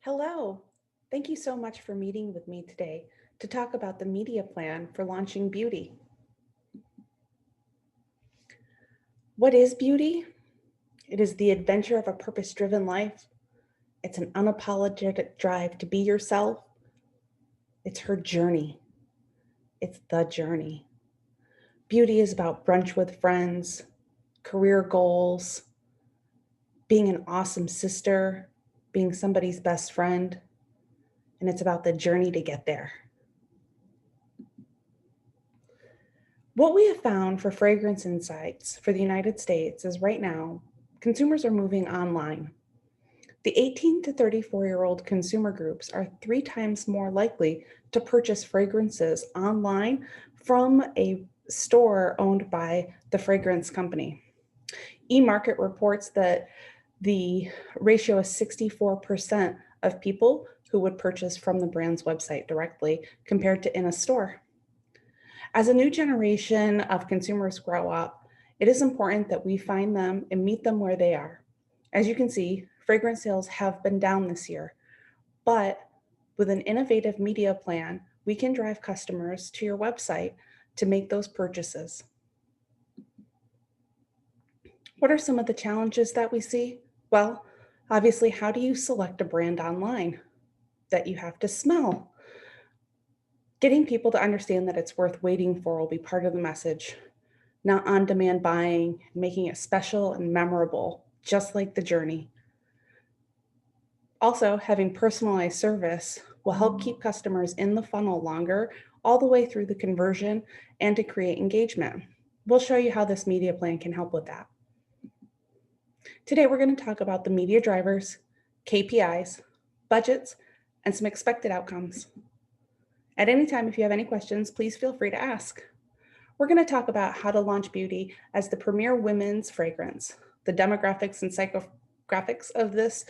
Hello. Thank you so much for meeting with me today to talk about the media plan for launching Beauty. What is Beauty? It is the adventure of a purpose-driven life. It's an unapologetic drive to be yourself. It's her journey. It's the journey. Beauty is about brunch with friends, career goals, being an awesome sister, being somebody's best friend, and it's about the journey to get there. What we have found for fragrance insights for the United States is right now, consumers are moving online. The 18 to 34-year-old consumer groups are 3 times more likely to purchase fragrances online from a store owned by the fragrance company. eMarket reports that the ratio is 64% of people who would purchase from the brand's website directly compared to in a store. As a new generation of consumers grow up, it is important that we find them and meet them where they are. As you can see, fragrance sales have been down this year, but with an innovative media plan, we can drive customers to your website to make those purchases. What are some of the challenges that we see? Well, obviously, how do you select a brand online that you have to smell? Getting people to understand that it's worth waiting for will be part of the message, not on-demand buying, making it special and memorable, just like the journey. Also, having personalized service will help keep customers in the funnel longer, all the way through the conversion and to create engagement. We'll show you how this media plan can help with that. Today, we're going to talk about the media drivers, KPIs, budgets, and some expected outcomes. At any time, if you have any questions, please feel free to ask. We're going to talk about how to launch Beauty as the premier women's fragrance. The demographics and psychographics of this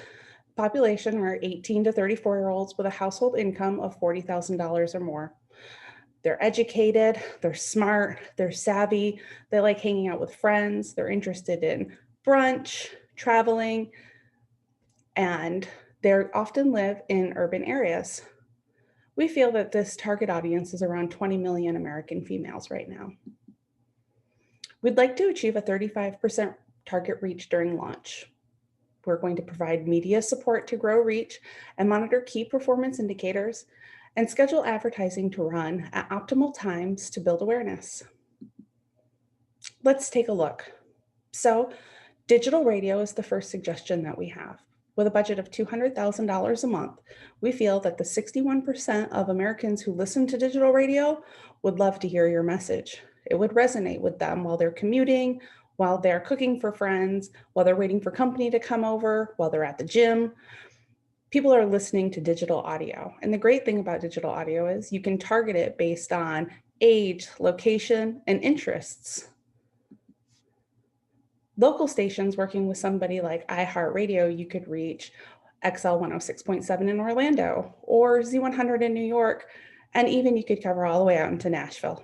population are 18 to 34-year-olds with a household income of $40,000 or more. They're educated, they're smart, they're savvy, they like hanging out with friends, they're interested in brunch, traveling, and they often live in urban areas. We feel that this target audience is around 20 million American females right now. We'd like to achieve a 35% target reach during launch. We're going to provide media support to grow reach and monitor key performance indicators and schedule advertising to run at optimal times to build awareness. Let's take a look. So, digital radio is the first suggestion that we have. With a budget of $200,000 a month, we feel that the 61% of Americans who listen to digital radio would love to hear your message. It would resonate with them while they're commuting, while they're cooking for friends, while they're waiting for company to come over, while they're at the gym. People are listening to digital audio. And the great thing about digital audio is you can target it based on age, location, and interests. Local stations working with somebody like iHeartRadio, you could reach XL 106.7 in Orlando or Z100 in New York, and even you could cover all the way out into Nashville.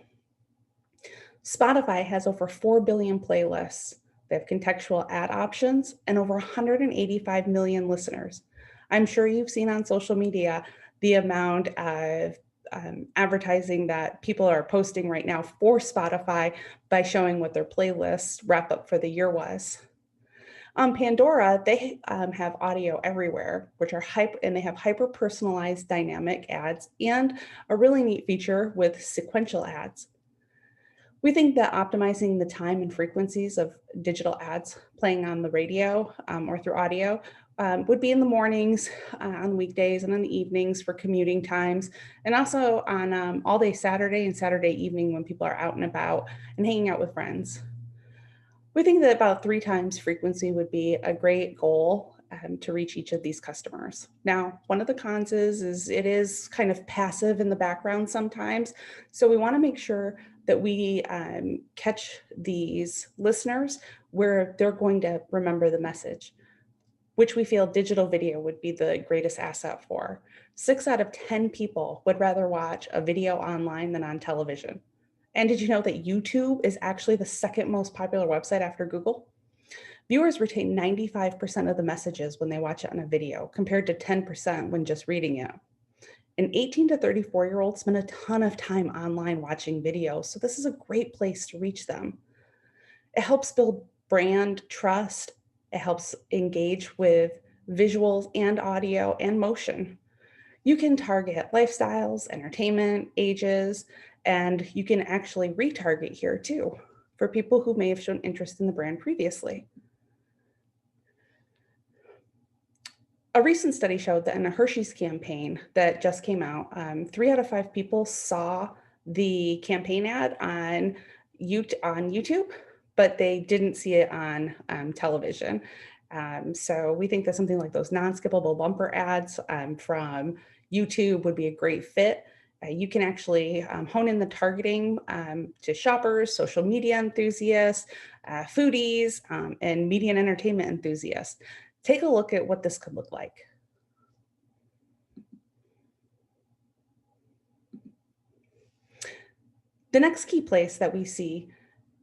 Spotify has over 4 billion playlists. They have contextual ad options and over 185 million listeners. I'm sure you've seen on social media the amount of advertising that people are posting right now for Spotify by showing what their playlist wrap up for the year was. On Pandora, they have audio everywhere, which are and they have hyper personalized dynamic ads and a really neat feature with sequential ads. We think that optimizing the time and frequencies of digital ads playing on the radio or through audio would be in the mornings, on weekdays, and on the evenings for commuting times, and also on all day Saturday and Saturday evening when people are out and about and hanging out with friends. We think that about 3 times frequency would be a great goal to reach each of these customers. Now, one of the cons is it is kind of passive in the background sometimes. So we want to make sure that we catch these listeners where they're going to remember the message, which we feel digital video would be the greatest asset for. 6 out of 10 people would rather watch a video online than on television. And did you know that YouTube is actually the second most popular website after Google? Viewers retain 95% of the messages when they watch it on a video, compared to 10% when just reading it. And 18 to 34-year-olds spend a ton of time online watching videos, so this is a great place to reach them. It helps build brand trust. It helps engage with visuals and audio and motion. You can target lifestyles, entertainment, ages, and you can actually retarget here too for people who may have shown interest in the brand previously. A recent study showed that in a Hershey's campaign that just came out, 3 out of 5 people saw the campaign ad on YouTube, but they didn't see it on television. So we think that something like those non-skippable bumper ads from YouTube would be a great fit. You can actually hone in the targeting to shoppers, social media enthusiasts, foodies, and media and entertainment enthusiasts. Take a look at what this could look like. The next key place that we see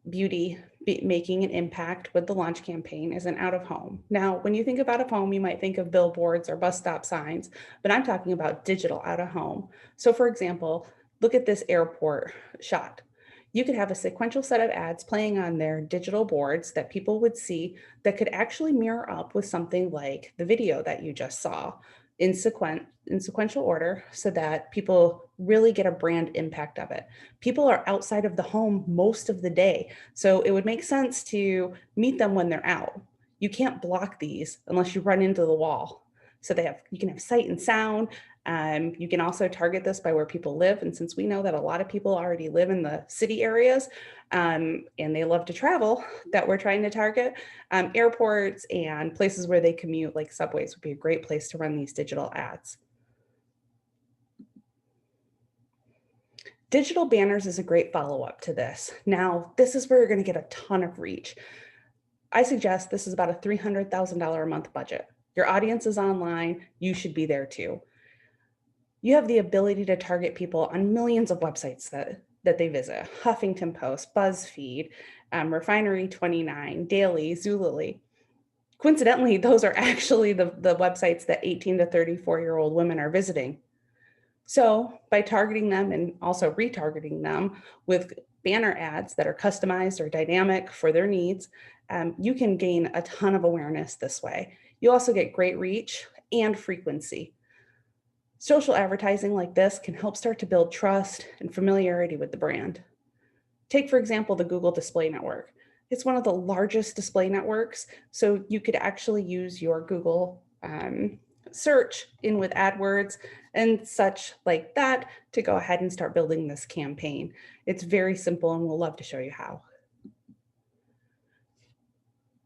beauty making an impact with the launch campaign is an out of home. Now, when you think of out of home, you might think of billboards or bus stop signs, but I'm talking about digital out of home. So for example, look at this airport shot. You could have a sequential set of ads playing on their digital boards that people would see that could actually mirror up with something like the video that you just saw in sequential order, so that people really get a brand impact of it. People are outside of the home most of the day, so it would make sense to meet them when they're out. You can't block these unless you run into the wall. So you can have sight and sound. You can also target this by where people live. And since we know that a lot of people already live in the city areas and they love to travel, that we're trying to target, airports and places where they commute, like subways, would be a great place to run these digital ads. Digital banners is a great follow-up to this. Now, this is where you're going to get a ton of reach. I suggest this is about a $300,000 a month budget. Your audience is online, you should be there too. You have the ability to target people on millions of websites that they visit: Huffington Post, BuzzFeed, Refinery29, Daily, Zulily. Coincidentally, those are actually the websites that 18 to 34-year-old women are visiting. So by targeting them and also retargeting them with banner ads that are customized or dynamic for their needs, you can gain a ton of awareness this way. You also get great reach and frequency. Social advertising like this can help start to build trust and familiarity with the brand. Take, for example, the Google Display Network. It's one of the largest display networks, so you could actually use your Google search in with AdWords and such like that to go ahead and start building this campaign. It's very simple and we'll love to show you how.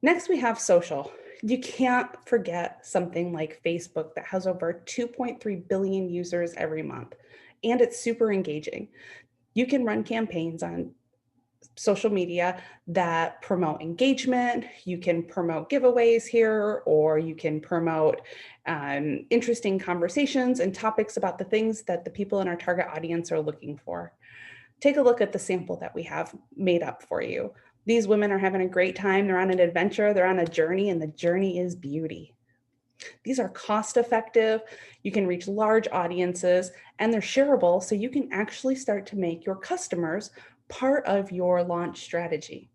Next, we have social. You can't forget something like Facebook that has over 2.3 billion users every month, and it's super engaging. You can run campaigns on social media that promote engagement. You can promote giveaways here, or you can promote interesting conversations and topics about the things that the people in our target audience are looking for. Take a look at the sample that we have made up for you. These women are having a great time. They're on an adventure, they're on a journey, and the journey is beauty. These are cost effective, you can reach large audiences, and they're shareable, so you can actually start to make your customers part of your launch strategy.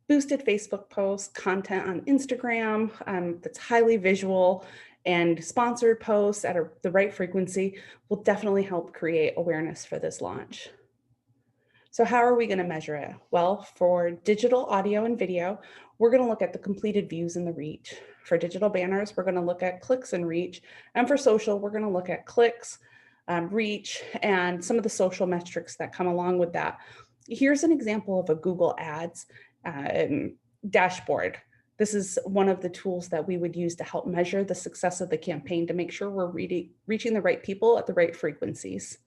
Boosted Facebook posts, content on Instagram that's highly visual, and sponsored posts at the right frequency will definitely help create awareness for this launch. So how are we going to measure it? Well, for digital audio and video, we're going to look at the completed views and the reach. For digital banners, we're going to look at clicks and reach. And for social, we're going to look at clicks, reach, and some of the social metrics that come along with that. Here's an example of a Google Ads dashboard. This is one of the tools that we would use to help measure the success of the campaign to make sure we're reaching the right people at the right frequencies.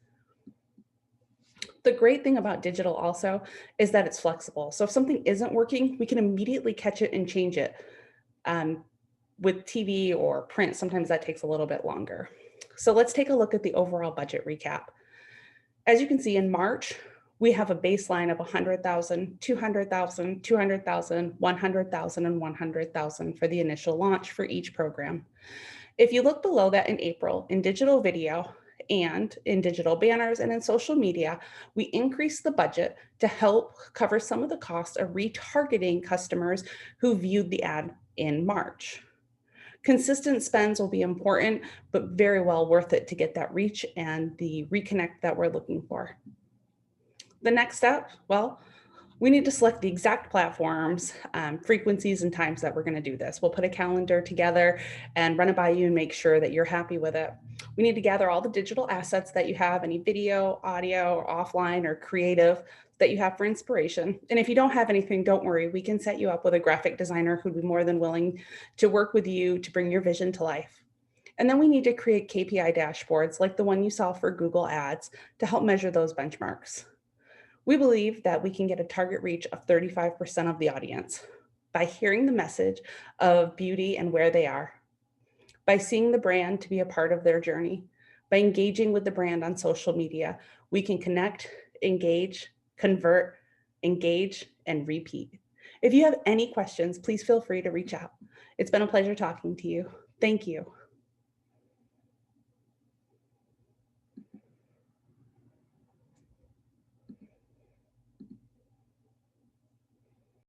The great thing about digital also is that it's flexible. So if something isn't working, we can immediately catch it and change it. With TV or print, sometimes that takes a little bit longer. So let's take a look at the overall budget recap. As you can see, in March, We have a baseline of 100,000, 200,000, 200,000, 100,000, and 100,000 for the initial launch for each program. If you look below that in April, in digital video and in digital banners and in social media, we increased the budget to help cover some of the costs of retargeting customers who viewed the ad in March. Consistent spends will be important, but very well worth it to get that reach and the reconnect that we're looking for. The next step, well, we need to select the exact platforms, frequencies, and times that we're going to do this. We'll put a calendar together and run it by you and make sure that you're happy with it. We need to gather all the digital assets that you have, any video, audio, or offline or creative that you have for inspiration. And if you don't have anything, don't worry. We can set you up with a graphic designer who'd be more than willing to work with you to bring your vision to life. And then we need to create KPI dashboards like the one you saw for Google Ads to help measure those benchmarks. We believe that we can get a target reach of 35% of the audience by hearing the message of beauty and where they are, by seeing the brand to be a part of their journey, by engaging with the brand on social media. We can connect, engage, convert, engage, and repeat. If you have any questions, please feel free to reach out. It's been a pleasure talking to you. Thank you.